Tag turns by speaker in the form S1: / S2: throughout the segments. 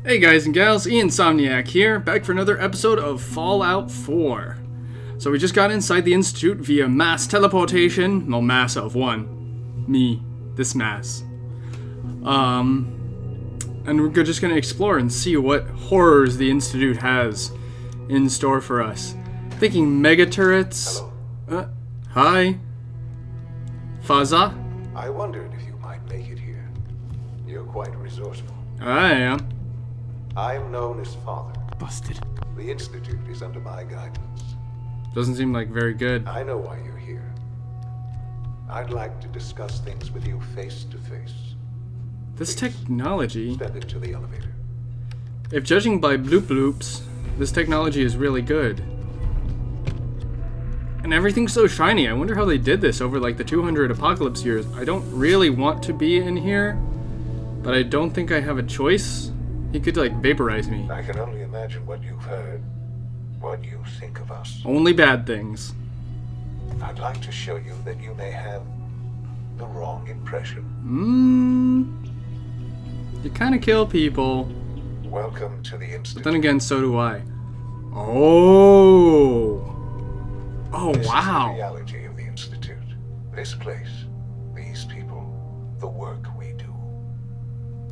S1: Hey guys and gals, Iansomniak here, back for another episode of Fallout 4. So we just got inside the Institute via mass teleportation, well, mass of one. Me. This mass. And we're just gonna explore and see what horrors the Institute has in store for us. Thinking mega turrets.
S2: Hello.
S1: Hi. Faza?
S2: I wondered if you might make it here. You're quite resourceful.
S1: I am.
S2: I'm known as Father.
S1: Busted.
S2: The Institute is under my guidance.
S1: Doesn't seem like very good.
S2: I know why you're here. I'd like to discuss things with you face to face.
S1: This
S2: Please,
S1: technology,
S2: step into the elevator.
S1: if judging by bloop bloops, this technology is really good. And everything's so shiny. I wonder how they did this over like the 200 apocalypse years. I don't really want to be in here, but I don't think I have a choice. He could like vaporize me.
S2: I can only imagine what you've heard, what you think of us.
S1: Only bad things.
S2: I'd like to show you that you may have the wrong impression.
S1: You kind of kill people.
S2: Welcome to the Institute.
S1: But then again, so do I. Oh. Oh,
S2: This
S1: wow.
S2: is the reality of the Institute. This place, these people, the work we do.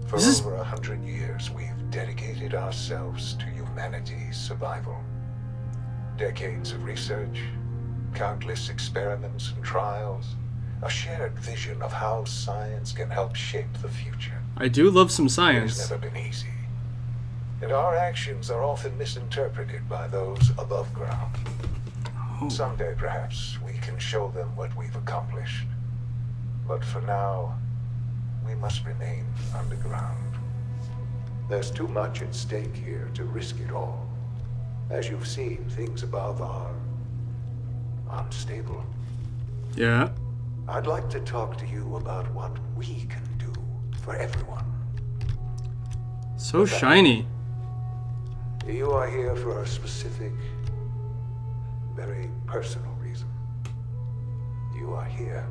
S2: For
S1: This is-
S2: over 100 years, we've dedicated ourselves to humanity's survival. Decades of research, countless experiments and trials, a shared vision of how science can help shape the future.
S1: I do love some
S2: It's
S1: science.
S2: never been easy. And our actions are often misinterpreted by those above ground.
S1: Oh.
S2: Someday, perhaps, we can show them what we've accomplished. But for now, we must remain underground. There's too much at stake here to risk it all. As you've seen, things above are unstable.
S1: Yeah.
S2: I'd like to talk to you about what we can do for everyone.
S1: So shiny.
S2: You are here for a specific, very personal reason. You are here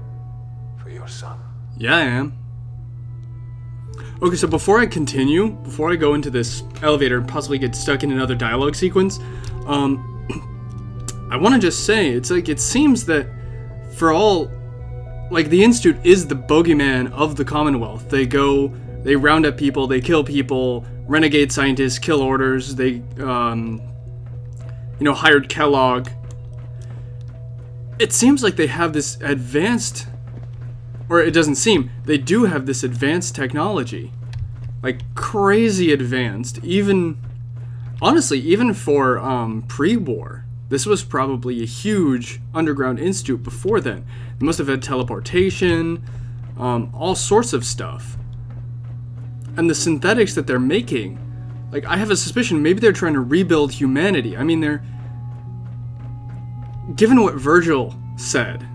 S2: for your son.
S1: Yeah, I am. Okay, so before I continue, before I go into this elevator and possibly get stuck in another dialogue sequence, I want to just say, it's like, it seems that for all, like, the Institute is the bogeyman of the Commonwealth. They go, they round up people, they kill people, renegade scientists, kill orders, they, hired Kellogg. It seems like they have this advanced, or it doesn't seem, they do have this advanced technology. Like, crazy advanced. Even, honestly, even for pre-war, this was probably a huge underground institute before then. They must have had teleportation, all sorts of stuff. And the synthetics that they're making, like, I have a suspicion maybe they're trying to rebuild humanity. I mean, they're, given what Virgil said,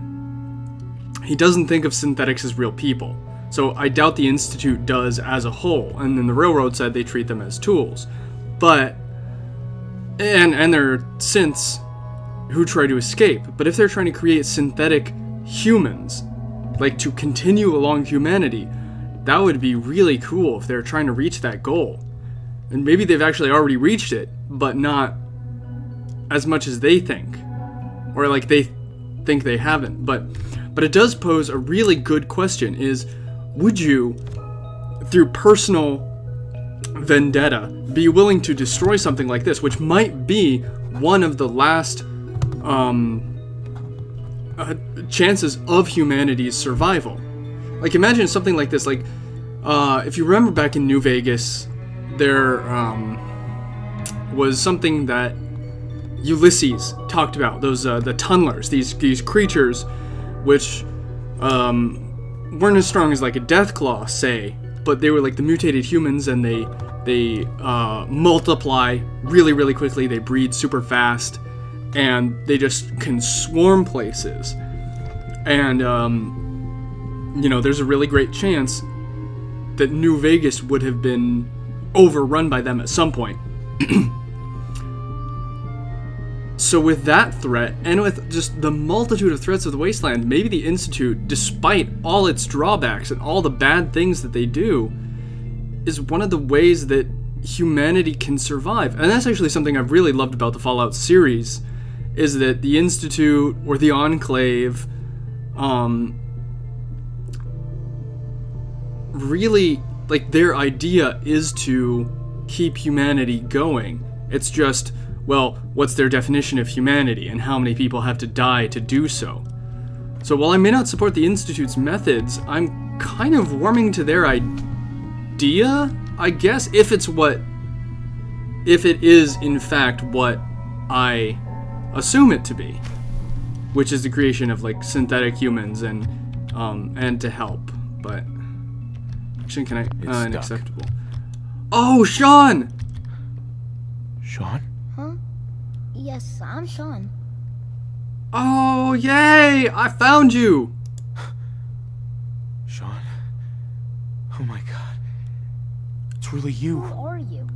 S1: he doesn't think of synthetics as real people. So I doubt the Institute does as a whole. And then the Railroad said they treat them as tools. But, and there are synths who try to escape. But if they're trying to create synthetic humans, like to continue along humanity, that would be really cool if they're trying to reach that goal. And maybe they've actually already reached it, but not as much as they think. Or like they think they haven't. But it does pose a really good question is, would you, through personal vendetta, be willing to destroy something like this, which might be one of the last chances of humanity's survival? Like, imagine something like this. Like, if you remember back in New Vegas, there was something that Ulysses talked about. Those the tunnelers, these creatures, which weren't as strong as like a Deathclaw, say, but they were like the mutated humans, and they multiply really, really quickly. They breed super fast, and they just can swarm places. And there's a really great chance that New Vegas would have been overrun by them at some point. So with that threat, and with just the multitude of threats of the Wasteland, maybe the Institute, despite all its drawbacks and all the bad things that they do, is one of the ways that humanity can survive. And that's actually something I've really loved about the Fallout series, is that the Institute or the Enclave really, like, their idea is to keep humanity going. It's just, well, what's their definition of humanity and how many people have to die to do so? So while I may not support the Institute's methods, I'm kind of warming to their idea, I guess, if it is in fact what I assume it to be, which is the creation of, like, synthetic humans and to help. But actually, can I? Unacceptable. Oh, Sean!
S3: Sean?
S4: Huh? Yes, I'm Sean.
S1: Oh, yay! I found you!
S3: Sean? Oh my god. It's really you.
S4: Who are you?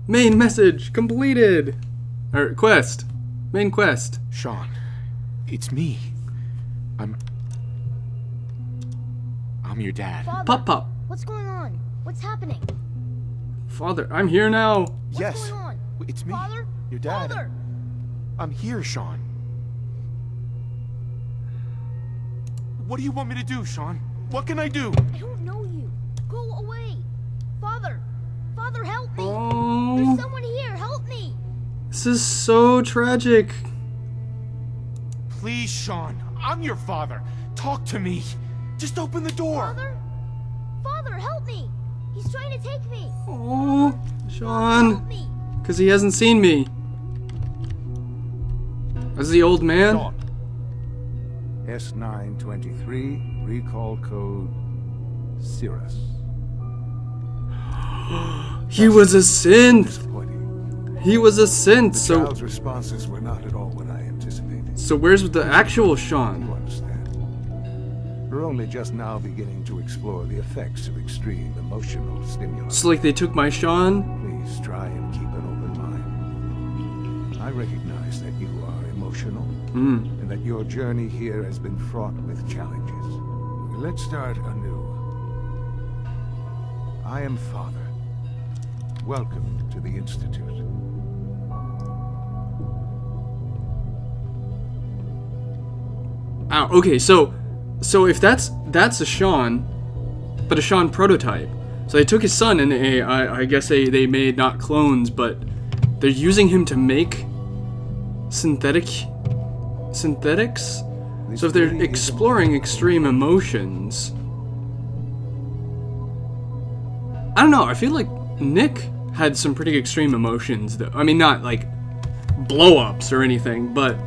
S1: Main message completed! Or quest. Main quest.
S3: Sean, it's me. I'm your dad.
S4: Father,
S1: Pop.
S4: what's going on? What's happening?
S1: Father, I'm here now.
S4: What's
S3: Yes,
S4: going on?
S3: it's me.
S4: Father?
S3: Your dad.
S4: Father!
S3: I'm here, Sean. What do you want me to do, Sean? What can I do?
S4: I don't know you. Go away. Father! Father, help me!
S1: Oh,
S4: There's someone here. Help me!
S1: this is so tragic.
S3: Please, Sean. I'm your father. Talk to me. Just open the door.
S4: Father? Father, help me! He's trying to take me.
S1: Oh,
S4: Help
S1: Sean.
S4: me!
S1: Because he hasn't seen me. As the old man?
S3: Sean.
S2: S923, recall code Cirrus.
S1: He was a synth.
S2: Disappointing.
S1: He was a synth.
S2: The
S1: So,
S2: child's responses were not at all what I anticipated.
S1: so where's the actual
S2: You
S1: Sean?
S2: understand. We're only just now beginning to explore the effects of extreme emotional stimulus.
S1: So, like, they took my Sean?
S2: Please try and keep an open mind. I recognize that you are emotional, and that your journey here has been fraught with challenges. Let's start anew. I am Father. Welcome to the Institute.
S1: Ow, okay, so if that's a Sean, but a Sean prototype. So they took his son and I guess they made not clones, but they're using him to make synthetics. So if they're exploring extreme emotions, I don't know. I feel like Nick had some pretty extreme emotions, though. I mean, not like blow-ups or anything, but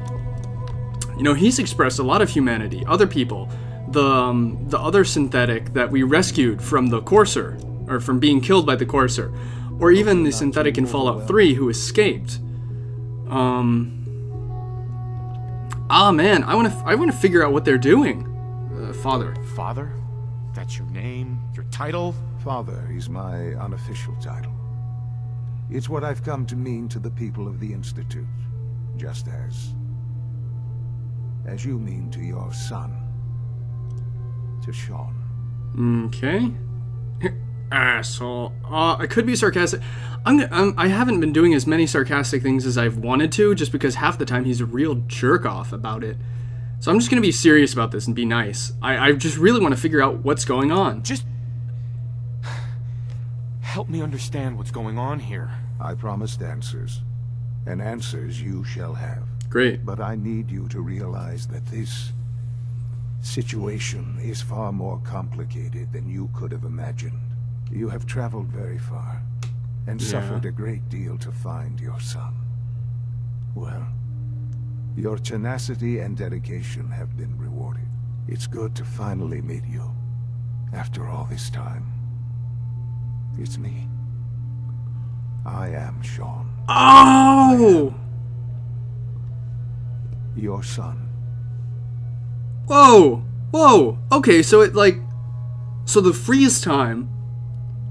S1: you know, he's expressed a lot of humanity. Other people, the other synthetic that we rescued from the Courser, or from being killed by the Courser, or even the synthetic in Fallout 3 who escaped. Man, I want to figure out what they're doing. Father.
S3: Father? That's your name? Your title?
S2: Father is my unofficial title. It's what I've come to mean to the people of the Institute, just as you mean to your son, to Sean.
S1: Okay. Asshole. I could be sarcastic. I haven't been doing as many sarcastic things as I've wanted to, just because half the time he's a real jerk off about it. So I'm just gonna be serious about this and be nice. I just really want to figure out what's going on.
S3: Just help me understand what's going on here.
S2: I promised answers, and answers you shall have.
S1: Great.
S2: But I need you to realize that this situation is far more complicated than you could have imagined. You have traveled very far, and suffered a great deal to find your son. Well, your tenacity and dedication have been rewarded. It's good to finally meet you, after all this time. It's me. I am Sean,
S1: Oh!
S2: your son.
S1: Whoa! Whoa! Okay, so so the freeze time,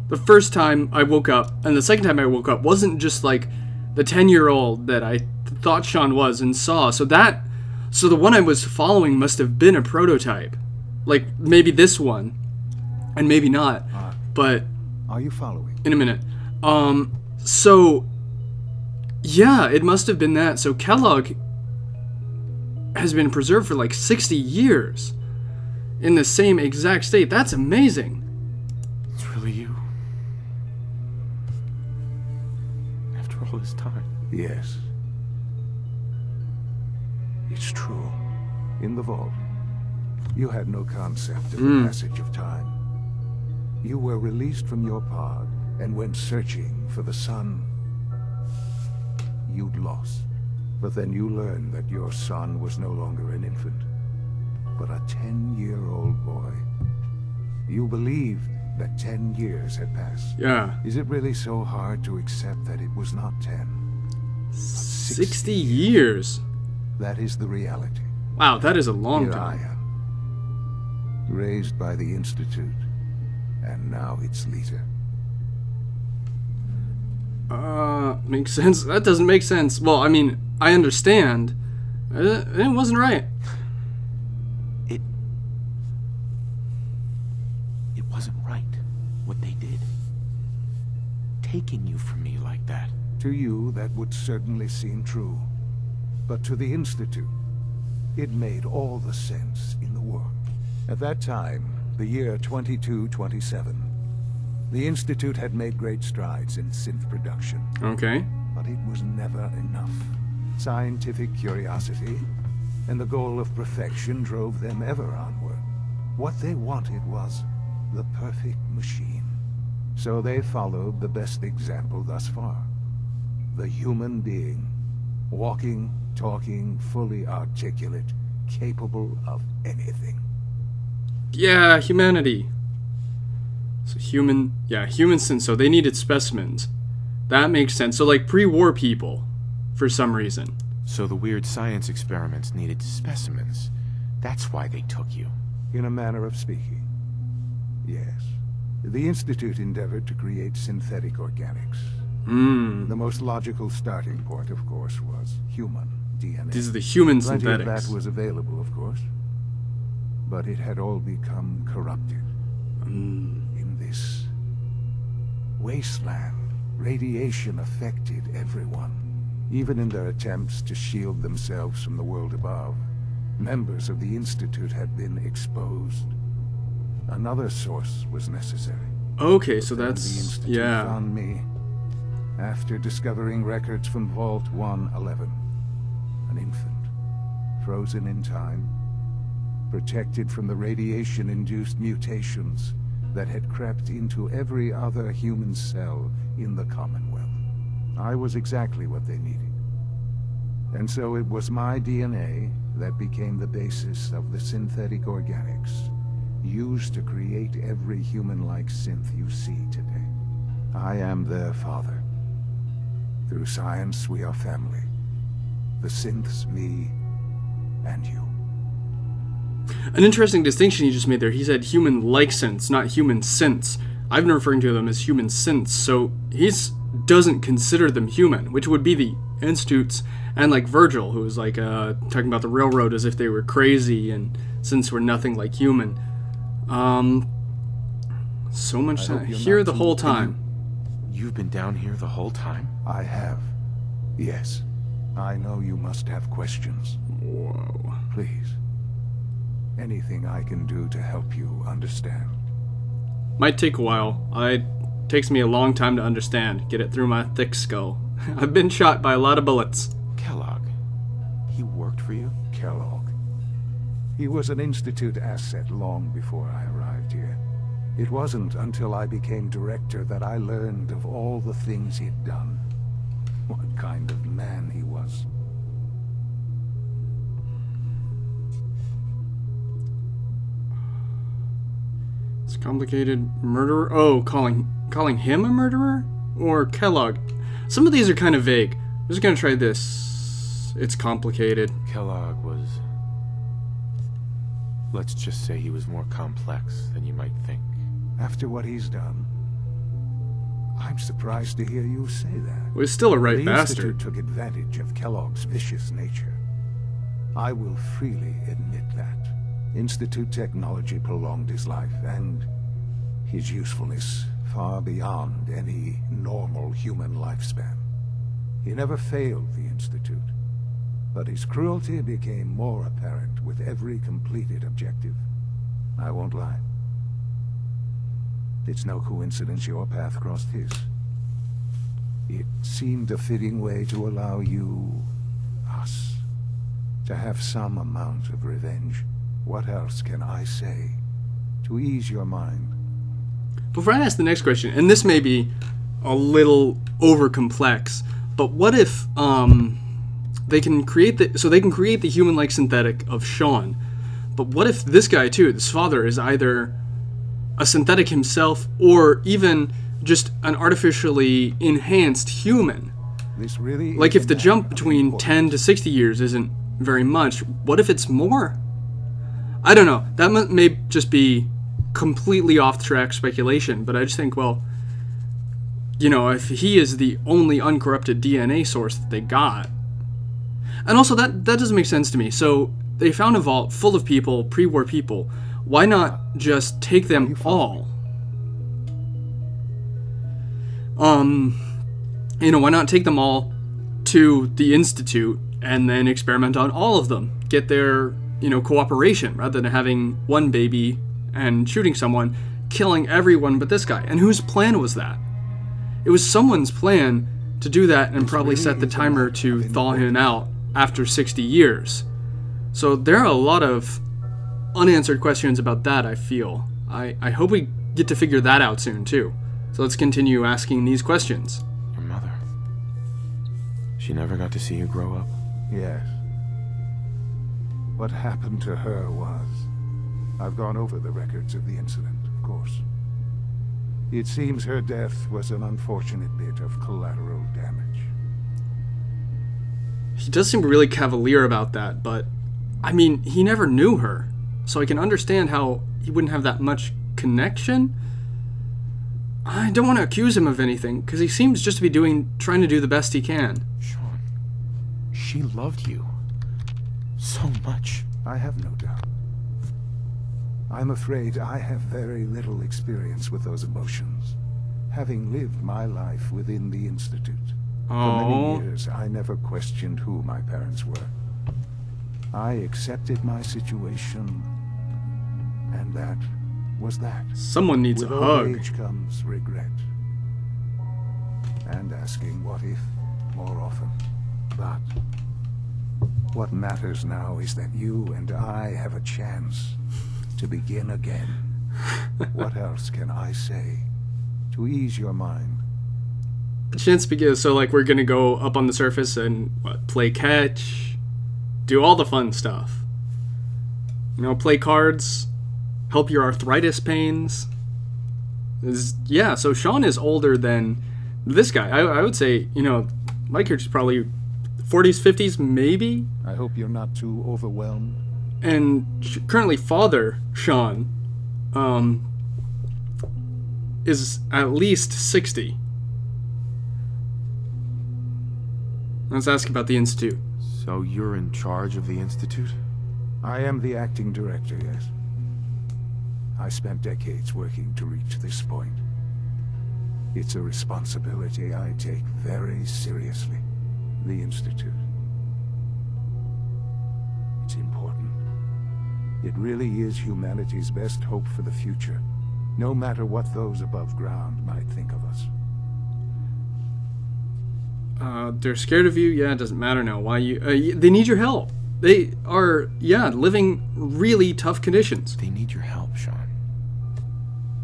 S1: the first time I woke up, and the second time I woke up, wasn't just like the 10-year-old that I thought Sean was and saw. So the one I was following must have been a prototype. Like, maybe this one, and maybe not. But
S2: Are you following?
S1: in a minute. So, yeah, it must have been that. So Kellogg has been preserved for like 60 years in the same exact state. That's amazing.
S3: It's really you. After all this time.
S2: Yes. It's true. In the vault, you had no concept of the passage of time. You were released from your pod and went searching for the sun you'd lost. But then you learned that your son was no longer an infant, but a 10-year-old boy. You believed that 10 years had passed.
S1: Yeah.
S2: Is it really so hard to accept that it was not 10?
S1: 60 years.
S2: That is the reality.
S1: Wow, that is a long
S2: Here
S1: time.
S2: I am, raised by the Institute, and now its leader.
S1: Makes sense. That doesn't make sense. Well, I mean, I understand. It wasn't right.
S3: It wasn't right, what they did. Taking you from me like that.
S2: To you, that would certainly seem true. But to the Institute, it made all the sense in the world. At that time, the year 2227, the Institute had made great strides in synth production.
S1: Okay.
S2: But it was never enough. Scientific curiosity and the goal of perfection drove them ever onward. What they wanted was the perfect machine. So they followed the best example thus far. The human being. Walking, talking, fully articulate, capable of anything.
S1: Yeah, humanity. So human synth. So they needed specimens. That makes sense. So like pre-war people, for some reason.
S3: So the weird science experiments needed specimens. That's why they took you.
S2: In a manner of speaking. Yes. The Institute endeavored to create synthetic organics. The most logical starting point, of course, was human DNA.
S1: These are the human
S2: Plenty
S1: synthetics.
S2: of that was available, of course. But it had all become corrupted. In this wasteland, radiation affected everyone. Even in their attempts to shield themselves from the world above, members of the Institute had been exposed. Another source was necessary.
S1: Okay, so
S2: Then the
S1: that's
S2: Institute found me after discovering records from Vault 111. An infant, frozen in time, protected from the radiation-induced mutations that had crept into every other human cell in the Commonwealth. I was exactly what they needed. And so it was my DNA that became the basis of the synthetic organics used to create every human-like synth you see today. I am their father. Through science, we are family. The synths, me, and you.
S1: an interesting distinction he just made there. He said human-like synths, not human synths. I've been referring to them as human synths, so he doesn't consider them human, which would be the Institutes, and like Virgil, who was like talking about the railroad as if they were crazy and synths were nothing like human. So much time here the whole time.
S3: You've been down here the whole time?
S2: I have. Yes. I know you must have questions.
S1: Whoa.
S2: Please. Anything I can do to help you understand.
S1: Might take a while. It takes me a long time to understand. Get it through my thick skull. I've been shot by a lot of bullets.
S3: Kellogg. He worked for you?
S2: Kellogg. He was an Institute asset long before I arrived here. It wasn't until I became director that I learned of all the things he'd done. What kind of man he was.
S1: It's complicated. Murderer? Oh, calling him a murderer? Or Kellogg? Some of these are kind of vague. I'm just gonna try this. It's complicated.
S3: Kellogg was... Let's just say he was more complex than you might think.
S2: After what he's done, I'm surprised to hear you say that.
S1: Well, he's still a right
S2: The
S1: bastard.
S2: Institute took advantage of Kellogg's vicious nature. I will freely admit that. Institute technology prolonged his life, and his usefulness far beyond any normal human lifespan. He never failed the Institute, but his cruelty became more apparent with every completed objective. I won't lie. It's no coincidence your path crossed his. It seemed a fitting way to allow you, us, to have some amount of revenge. What else can I say to ease your mind?
S1: Before I ask the next question, and this may be a little over complex, but what if they can create the human-like synthetic of Sean, but what if this guy too, this father, is either a synthetic himself or even just an artificially enhanced human?
S2: This really
S1: Like, if the jump
S2: is
S1: between 10 to 60 years isn't very much, what if it's more? I don't know. That may just be completely off-track speculation, but I just think, well, you know, if he is the only uncorrupted DNA source that they got. And also, that doesn't make sense to me. So, they found a vault full of people, pre-war people. Why not just take them all? You know, why not take them all to the Institute and then experiment on all of them? Get their, you know, cooperation rather than having one baby and shooting someone, killing everyone but this guy. And whose plan was that? It was someone's plan to do that and probably set the timer to thaw him out after 60 years. So there are a lot of unanswered questions about that, I feel. I hope we get to figure that out soon, too. So let's continue asking these questions.
S3: Your mother. She never got to see you grow up.
S2: Yes. What happened to her was... I've gone over the records of the incident, of course. It seems her death was an unfortunate bit of collateral damage.
S1: He does seem really cavalier about that, but... I mean, he never knew her. So I can understand how he wouldn't have that much connection. I don't want to accuse him of anything, because he seems just to be trying to do the best he can.
S3: Sean, she loved you so much.
S2: I have no doubt. I'm afraid I have very little experience with those emotions, having lived my life within the Institute. For many years, I never questioned who my parents were. I accepted my situation, and that was that.
S1: Someone needs
S2: With
S1: a
S2: old
S1: hug.
S2: age comes regret. And asking what if more often. But what matters now is that you and I have a chance to begin again. What else can I say to ease your mind?
S1: A chance to begin. So, like, we're gonna go up on the surface and play catch, do all the fun stuff. You know, play cards, help your arthritis pains. Yeah, so Sean is older than this guy. I would say, you know, my character's probably 40s, 50s, maybe?
S2: I hope you're not too overwhelmed.
S1: And currently father, Sean, is at least 60. Let's ask about the Institute.
S3: So you're in charge of the Institute?
S2: I am the acting director, yes. I spent decades working to reach this point. It's a responsibility I take very seriously. The Institute. It's important. It really is humanity's best hope for the future, no matter what those above ground might think of us.
S1: They're scared of you? Yeah, it doesn't matter now. Why you... they need your help. They are, yeah, living really tough conditions.
S3: They need your help, Sean.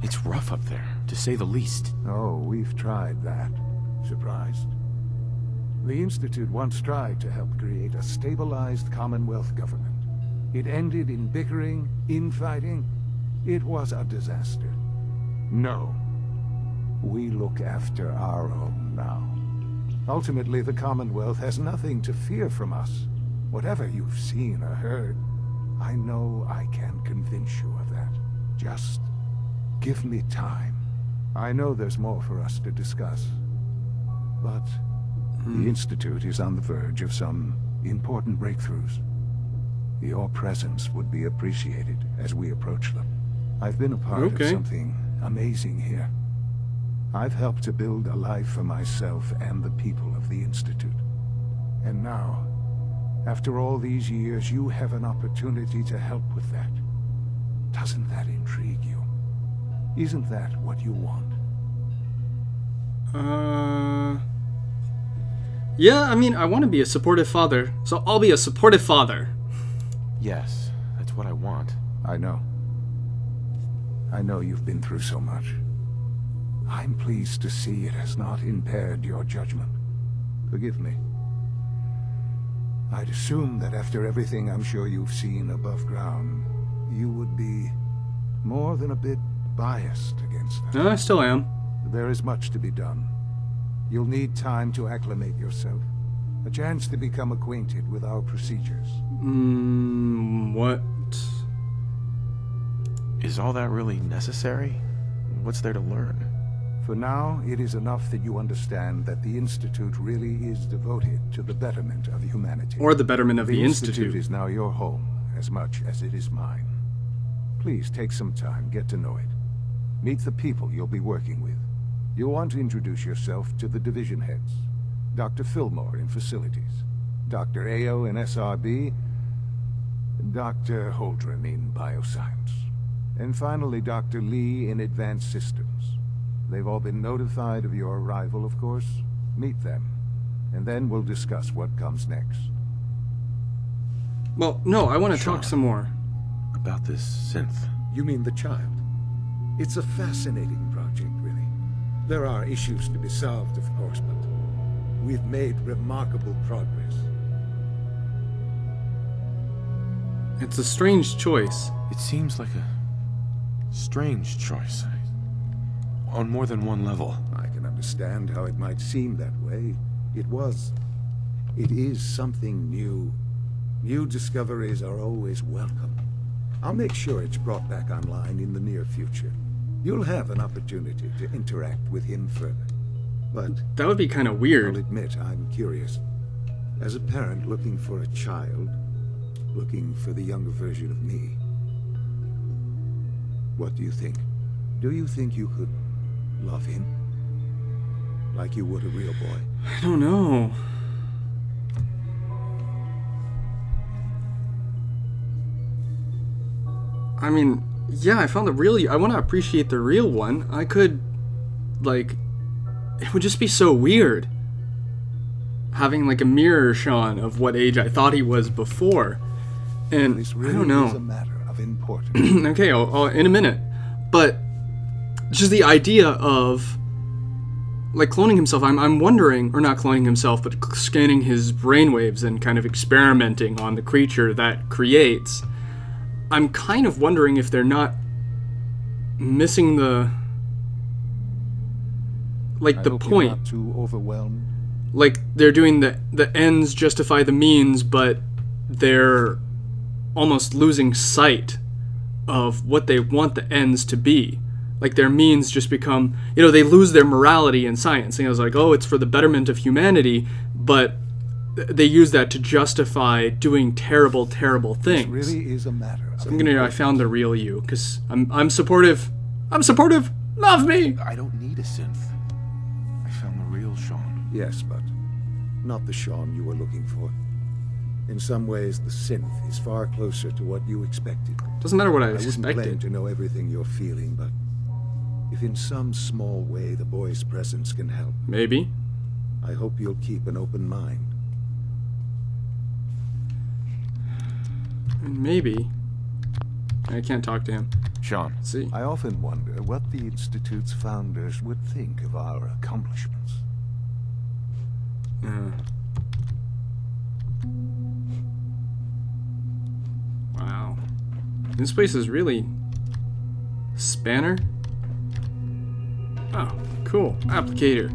S3: It's rough up there, to say the least.
S2: Oh, we've tried that. Surprised? The Institute once tried to help create a stabilized Commonwealth government. It ended in bickering, infighting. It was a disaster. No. We look after our own now. Ultimately, the Commonwealth has nothing to fear from us. Whatever you've seen or heard, I know I can convince you of that. Just give me time. I know there's more for us to discuss. But the Institute is on the verge of some important breakthroughs. Your presence would be appreciated as we approach them. I've been a part of something amazing here. I've helped to build a life for myself and the people of the Institute. And now, after all these years, you have an opportunity to help with that. Doesn't that intrigue you? Isn't that what you want?
S1: Yeah, I mean, I want to be a supportive father, so I'll be a supportive father.
S3: Yes, that's what I want.
S2: I know. I know you've been through so much. I'm pleased to see it has not impaired your judgment. Forgive me. I'd assume that after everything I'm sure you've seen above ground, you would be more than a bit biased against them.
S1: No, I still am.
S2: There is much to be done. You'll need time to acclimate yourself. A chance to become acquainted with our procedures.
S1: What?
S3: Is all that really necessary? What's there to learn?
S2: For now, it is enough that you understand that the Institute really is devoted to the betterment of humanity.
S1: Or the betterment of the
S2: Institute is now your home, as much as it is mine. Please take some time, get to know it. Meet the people you'll be working with. You'll want to introduce yourself to the division heads. Dr. Fillmore in Facilities, Dr. Ayo in SRB, Dr. Holdren in Bioscience, and finally Dr. Lee in Advanced Systems. They've all been notified of your arrival, of course. Meet them, and then we'll discuss what comes next.
S1: Well, no, I want to
S3: Sean.
S1: talk some more.
S3: About this synth.
S5: You mean the child? It's a fascinating project, really. There are issues to be solved, of course, but we've made remarkable progress.
S1: It's a strange choice.
S3: It seems like a strange choice. On more than one level.
S5: I can understand how it might seem that way. It is something new. New discoveries are always welcome. I'll make sure it's brought back online in the near future. You'll have an opportunity to interact with him further. But
S1: That would be kind of
S5: I'll
S1: weird.
S5: admit I'm curious. As a parent looking for a child, looking for the younger version of me, what do you think? Do you think you could love him? Like you would a real boy?
S1: I don't know. I mean, yeah, I found the real you. I want to appreciate the real one. I could, like, it would just be so weird having like a mirror Sean of what age I thought he was before. And
S2: This
S1: I
S2: really
S1: don't know.
S2: is a matter of importance.
S1: Okay, I'll in a minute. But just the idea of like cloning himself, I'm wondering, or not cloning himself, but scanning his brainwaves and kind of experimenting on the creature that creates. I'm kind of wondering if they're not missing the like
S2: I
S1: the
S2: hope
S1: point.
S2: You're not too overwhelmed.
S1: Like they're doing the ends justify the means, but they're almost losing sight of what they want the ends to be. Like their means just become, they lose their morality in science. And I was like, oh, it's for the betterment of humanity, but they use that to justify doing terrible, terrible things.
S2: This really is a matter of
S1: I found the real you, because I'm supportive. I'm supportive. Love me.
S3: I don't need a synth. I found the real Sean.
S5: Yes, but not the Sean you were looking for. In some ways, the synth is far closer to what you expected.
S1: Doesn't matter what I
S5: I wouldn't claim
S1: expected.
S5: to know everything you're feeling, but if in some small way the boy's presence can help,
S1: Maybe.
S5: I hope you'll keep an open mind.
S1: Maybe. I can't talk to him.
S3: Sean.
S1: Let's see.
S2: I often wonder what the Institute's founders would think of our accomplishments.
S1: Wow. This place is really... Spanner? Oh, cool. Applicator.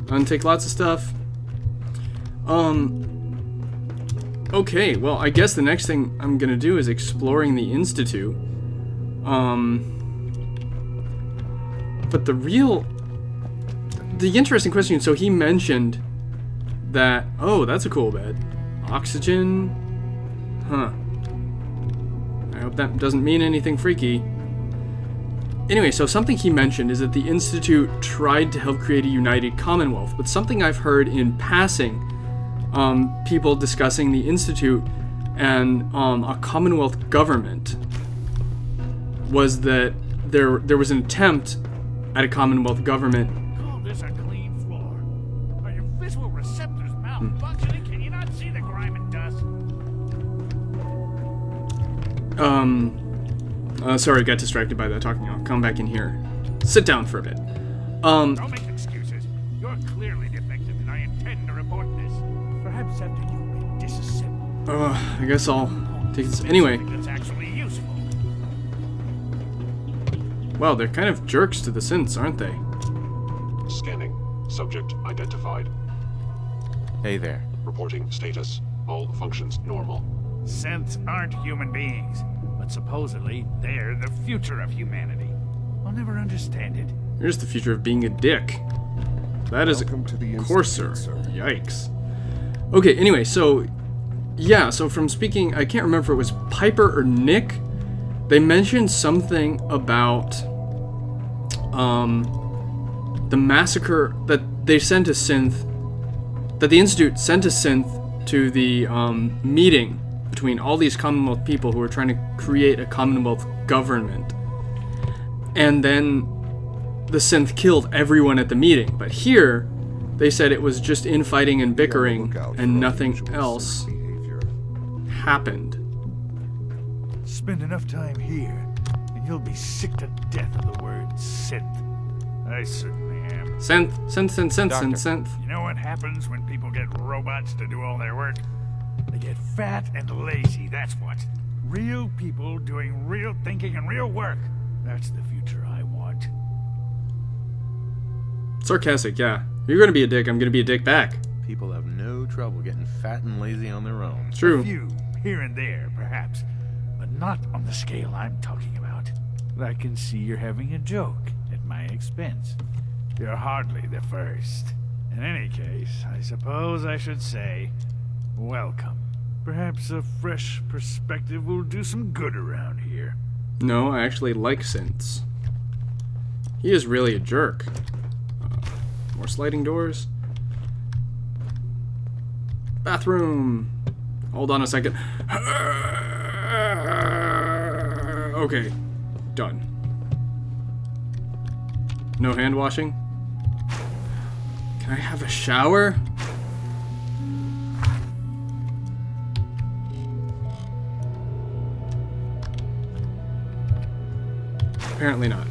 S1: Untake lots of stuff. Okay, well, I guess the next thing I'm gonna do is exploring the Institute. But the interesting question, so he mentioned that, oh, that's a cool bed. Oxygen? Huh. I hope that doesn't mean anything freaky. Anyway, so something he mentioned is that the Institute tried to help create a united Commonwealth, but something I've heard in passing, people discussing the Institute and a Commonwealth government, was that there was an attempt at a Commonwealth government.
S6: Call this a clean floor. Are your visual receptors malfunctioning? Can you not see the grime and dust?
S1: Sorry, got distracted by that talking. I'll come back in here. Sit down for a bit.
S6: Don't make excuses. You're clearly defective, and I intend to report this. Perhaps after you've been disassembled.
S1: I guess I'll take this anyway.
S6: That's actually useful.
S1: Wow, they're kind of jerks to the synths, aren't they?
S7: Scanning. Subject identified.
S3: Hey there.
S7: Reporting status. All functions normal.
S6: Synths aren't human beings, but supposedly they're the future of humanity. I'll never understand it.
S1: Here's the future of being a dick. That is
S5: Welcome to the
S1: a courser.
S5: Institute, sir.
S1: Yikes. Okay, anyway, so yeah, so from speaking, I can't remember if it was Piper or Nick, they mentioned something about the massacre that they sent a synth, that the Institute sent a synth to the meeting between all these Commonwealth people who were trying to create a Commonwealth government. And then the synth killed everyone at the meeting. But here, they said it was just infighting and bickering
S5: Look out for
S1: and nothing
S5: unusual
S1: else
S5: behavior.
S1: happened.
S6: Spend enough time here, and you'll be sick to death of the word synth. I certainly am.
S1: Synth.
S6: You know what happens when people get robots to do all their work? They get fat and lazy, that's what. Real people doing real thinking and real work. That's the future I want.
S1: Sarcastic, yeah. You're gonna be a dick, I'm gonna be a dick back.
S3: People have no trouble getting fat and lazy on their own.
S6: A
S1: True.
S6: few, here and there, perhaps. But not on the scale I'm talking about. But I can see you're having a joke at my expense. You're hardly the first. In any case, I suppose I should say, welcome. Perhaps a fresh perspective will do some good around here.
S1: No, I actually like synths. He is really a jerk. More sliding doors. Bathroom. Hold on a second. Okay. Done. No hand washing? Can I have a shower? Apparently not.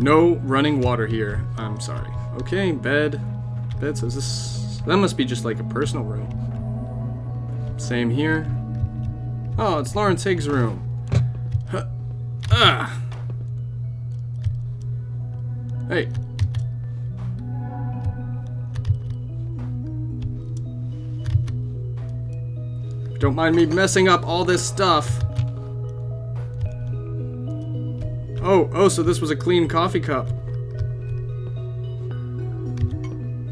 S1: No running water here. I'm sorry. Okay, bed. Bed says this. That must be just like a personal room. Same here. Oh, it's Lawrence Higgs' room. Huh. Ah. Hey. Don't mind me messing up all this stuff. Oh, so this was a clean coffee cup.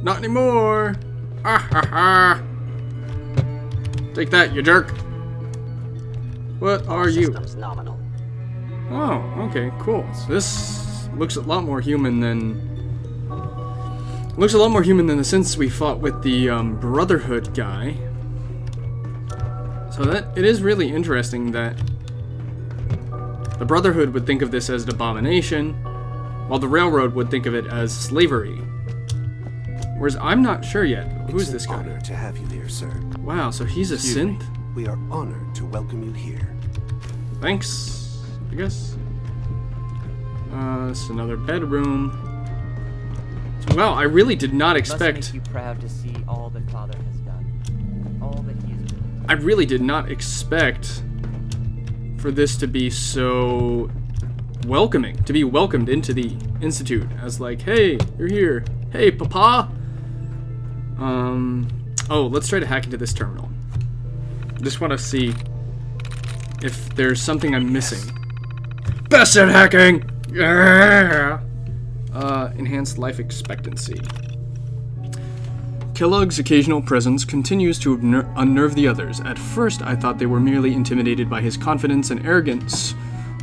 S1: Not anymore. Ah ha ha. Take that, you jerk. What are you?
S8: Systems nominal.
S1: Oh, okay, cool. So this looks a lot more human than the synths we fought with the Brotherhood guy. So that it is really interesting that the Brotherhood would think of this as an abomination, while the Railroad would think of it as slavery. Whereas I'm not sure yet. Who's this
S9: It's an
S1: guy?
S9: honor to have you here, sir.
S1: Wow, so he's a synth?
S9: We are honored to welcome you here.
S1: Thanks, I guess. It's another bedroom. So, wow, I really did not
S8: It must
S1: expect...
S8: make you proud to see all that Father has done. All that he has done.
S1: I really did not expect for this to be so welcoming, to be welcomed into the Institute as like, hey, you're here. Hey, Papa. Oh, let's try to hack into this terminal. Just want to see if there's something I'm missing. Best at hacking! Yeah! Enhanced life expectancy. Kellogg's occasional presence continues to unnerve the others. At first, I thought they were merely intimidated by his confidence and arrogance,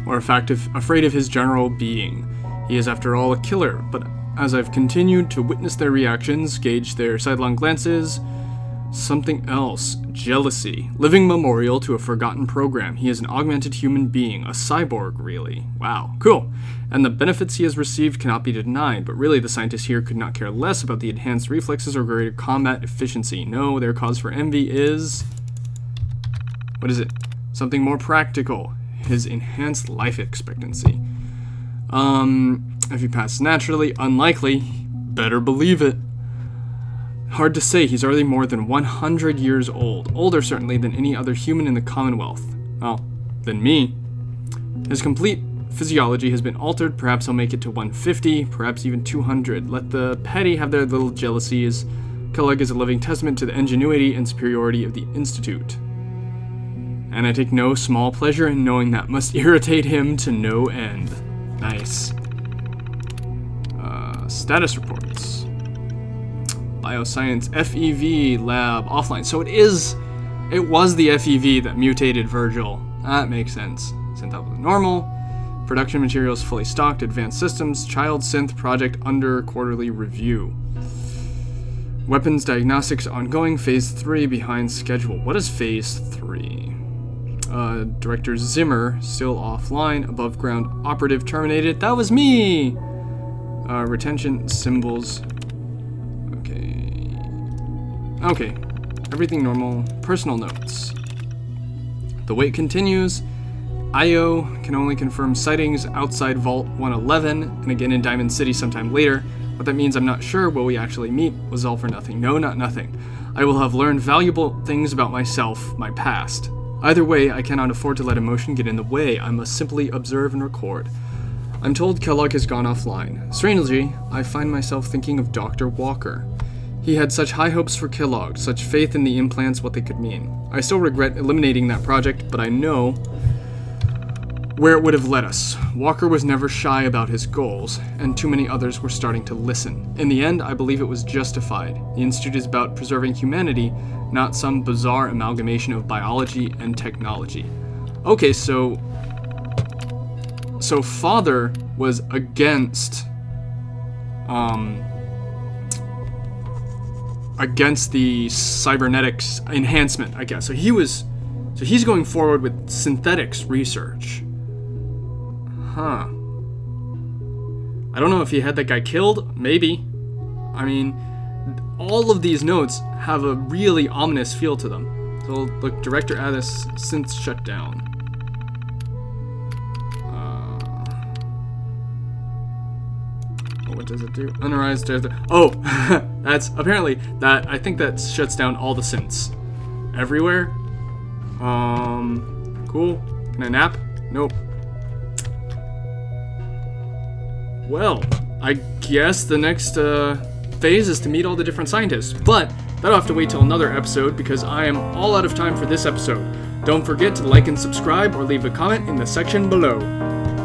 S1: or afraid of his general being. He is, after all, a killer, but as I've continued to witness their reactions, gauge their sidelong glances, something else. Jealousy. Living memorial to a forgotten program. He is an augmented human being, a cyborg, really. Wow, cool. And the benefits he has received cannot be denied, but really the scientists here could not care less about the enhanced reflexes or greater combat efficiency. No, their cause for envy is... what is it? Something more practical. His enhanced life expectancy. If he passed naturally, unlikely. Better believe it. Hard to say, he's already more than 100 years old. Older, certainly, than any other human in the Commonwealth. Well, than me. His complete physiology has been altered. Perhaps he'll make it to 150, perhaps even 200. Let the petty have their little jealousies. Kellogg is a living testament to the ingenuity and superiority of the Institute. And I take no small pleasure in knowing that must irritate him to no end. Nice. Status reports. Bioscience FEV lab offline. So it was the FEV that mutated Virgil. That makes sense. Synth was normal. Production materials fully stocked. Advanced systems. Child synth project under quarterly review. Weapons diagnostics ongoing. Phase 3 behind schedule. What is phase 3? Director Zimmer still offline. Above ground operative terminated. That was me! Retention symbols. Okay, everything normal. Personal notes. The wait continues. IO can only confirm sightings outside Vault 111 and again in Diamond City sometime later. What that means I'm not sure. Will we actually meet? Was all for nothing. No, not nothing. I will have learned valuable things about myself, my past. Either way, I cannot afford to let emotion get in the way. I must simply observe and record. I'm told Kellogg has gone offline. Strangely, I find myself thinking of Dr. Walker. He had such high hopes for Kellogg, such faith in the implants, what they could mean. I still regret eliminating that project, but I know where it would have led us. Walker was never shy about his goals, and too many others were starting to listen. In the end, I believe it was justified. The Institute is about preserving humanity, not some bizarre amalgamation of biology and technology. Okay, so Father was against the cybernetics enhancement, I guess. So he's going forward with synthetics research. Huh. I don't know if he had that guy killed. Maybe. I mean, all of these notes have a really ominous feel to them. So look, Director Addis synth shut down. What does it do? Unarized. Oh, that's apparently that. I think that shuts down all the synths everywhere. Cool. Can I nap? Nope. Well, I guess the next phase is to meet all the different scientists, but that'll have to wait till another episode because I am all out of time for this episode. Don't forget to like and subscribe or leave a comment in the section below.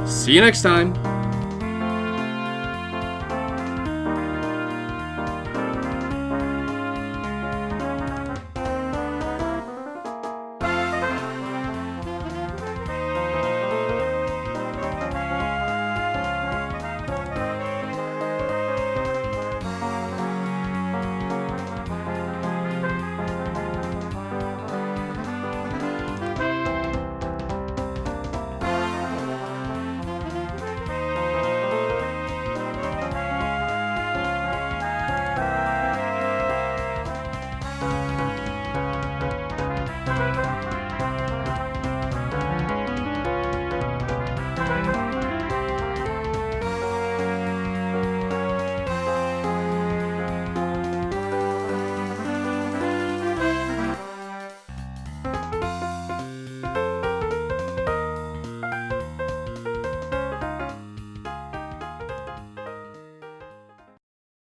S1: See you next time.